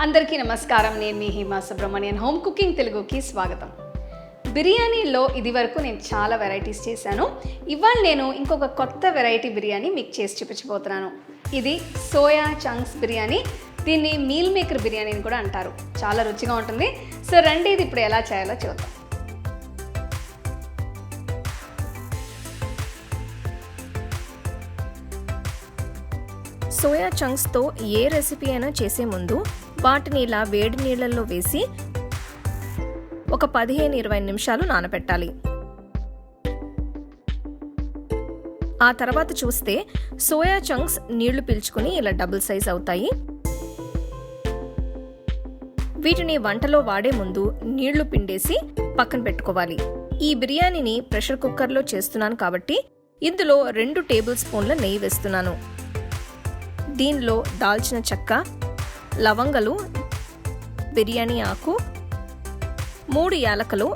అందరికీ నమస్కారం. నేను మీ హిమా సుబ్రహ్మణ్యన్. హోమ్ కుకింగ్ తెలుగుకి స్వాగతం. బిర్యానీలో ఇది వరకు నేను చాలా వెరైటీస్ చేశాను. ఇవాళ నేను ఇంకొక కొత్త వెరైటీ బిర్యానీ మీకు చేసి చూపించబోతున్నాను. ఇది సోయా చంక్స్ బిర్యానీ. దీన్ని మీల్ మేకర్ బిర్యానీ అని కూడా అంటారు. చాలా రుచిగా ఉంటుంది. సో రండి, ఇది ఇప్పుడు ఎలా చేయాలో చూద్దాం. సోయా చంక్స్తో ఏ రెసిపీ అయినా చేసే ముందు వాటిని ఇలా వేడి నీళ్ళల్లో వేసి ఒక 15-20 నిమిషాలు నానబెట్టాలి. ఆ తర్వాత చూస్తే సోయా చంక్స్ నీళ్లు పీల్చుకుని ఇలా డబుల్ సైజ్ అవుతాయి. వీటిని వంటలో వాడే ముందు నీళ్లు పిండేసి పక్కన పెట్టుకోవాలి. ఈ బిర్యానీని ప్రెషర్ కుక్కర్లో చేస్తున్నాను కాబట్టి ఇందులో 2 టేబుల్ స్పూన్ల నెయ్యి వేస్తున్నాను. దీనిలో దాల్చిన చెక్క, లవంగలు, బిర్యానీ ఆకు, 3 యాలకులు,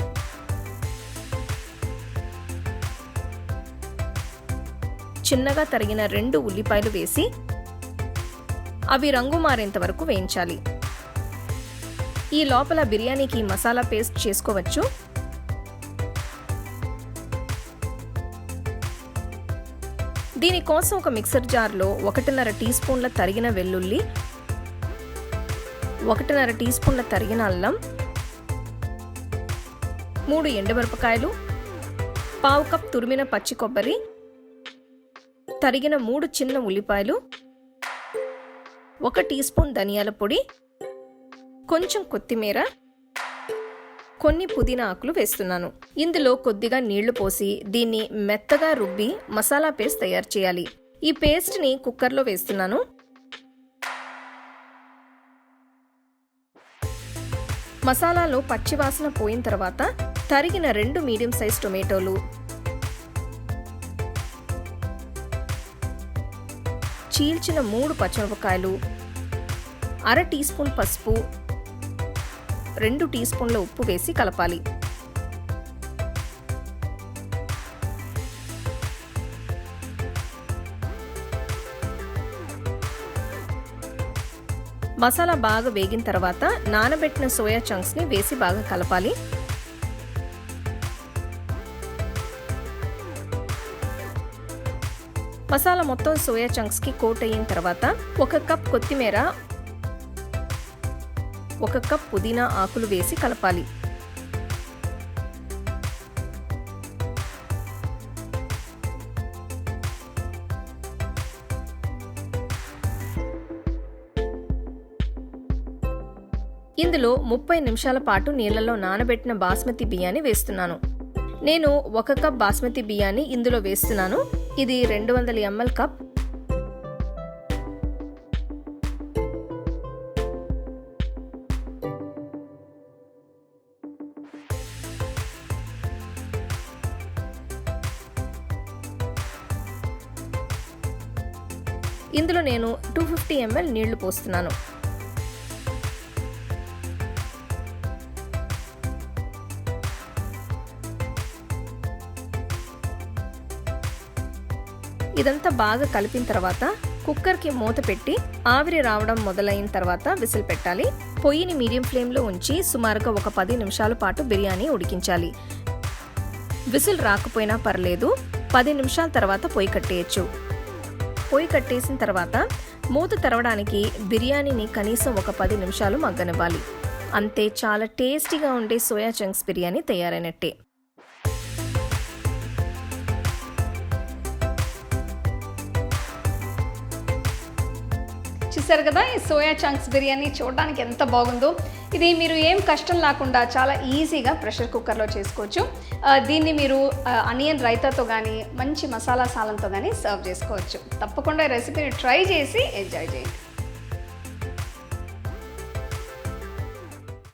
చిన్నగా తరిగిన 2 ఉల్లిపాయలు వేసి అవి రంగు మారేంత వరకు వేయించాలి. ఈ లోపల బిర్యానీకి మసాలా పేస్ట్ చేసుకోవచ్చు. దీనికోసం ఒక మిక్సర్ జార్లో 1.5 టీ స్పూన్ల తరిగిన వెల్లుల్లి, 1.5 టీ స్పూన్ల తరిగిన అల్లం, 3 ఎండుమిరపకాయలు, 1/2 కప్ తురిమిన పచ్చి కొబ్బరి, తరిగిన 3 చిన్న ఉల్లిపాయలు, 1 టీ స్పూన్ ధనియాల పొడి, కొంచెం కొత్తిమీర, కొన్ని పుదీనా ఆకులు వేస్తున్నాను. ఇందులో కొద్దిగా నీళ్లు పోసి దీన్ని మెత్తగా రుబ్బి మసాలా పేస్ట్ తయారు చేయాలి. ఈ పేస్ట్ని కుక్కర్లో వేస్తున్నాను. మసాలాలో పచ్చివాసన పోయిన తర్వాత తరిగిన 2 మీడియం సైజ్ టొమాటోలు, చీల్చిన 3 పచ్చిమిరపకాయలు, 1/2 టీ స్పూన్ పసుపు, 2 టీ స్పూన్ల ఉప్పు వేసి కలపాలి. మసాలా బాగా వేగిన తర్వాత నానబెట్టిన సోయా చంక్స్ ని వేసి బాగా కలపాలి. మసాలా మొత్తం సోయా చంక్స్ కి కోట్ అయిన తర్వాత 1 కప్ కొత్తిమీర, 1 కప్ పుదీనా ఆకులు వేసి కలపాలి. ఇందులో 30 నిమిషాల పాటు నీళ్లలో నానబెట్టిన బాస్మతి బియ్యాన్ని వేస్తున్నాను. నేను 1 కప్ బాస్మతి బియ్యాన్ని ఇందులో వేస్తున్నాను. ఇది 200 ml కప్. ఇందులో నేను 250 ml నీళ్లు పోస్తున్నాను. ఇదంతా బాగా కలిపిన తర్వాత కుక్కర్కి మూత పెట్టి ఆవిరి రావడం మొదలైన తర్వాత విసిల్ పెట్టాలి. పొయ్యిని మీడియం ఫ్లేమ్లో ఉంచి సుమారుగా ఒక 10 నిమిషాల పాటు బిర్యానీ ఉడికించాలి. విసిల్ రాకపోయినా పర్లేదు, 10 నిమిషాల తర్వాత పొయ్యి కట్టేయచ్చు. పొయ్యి కట్టేసిన తర్వాత మూత తెరవడానికి బిర్యానీని కనీసం ఒక 10 నిమిషాలు మగ్గనివ్వాలి. అంతే, చాలా టేస్టీగా ఉండే సోయా చంక్స్ బిర్యానీ తయారైనట్టే. చూసారు కదా, ఈ సోయా చంక్స్ బిర్యానీ చూడడానికి ఎంత బాగుందో. ఇది మీరు ఏం కష్టం లేకుండా చాలా ఈజీగా ప్రెషర్ కుక్కర్లో చేసుకోవచ్చు. దీన్ని మీరు ఆనియన్ రైతాతో కానీ మంచి మసాలా సాలంతో కానీ సర్వ్ చేసుకోవచ్చు. తప్పకుండా ఈ రెసిపీని ట్రై చేసి ఎంజాయ్ చేయండి.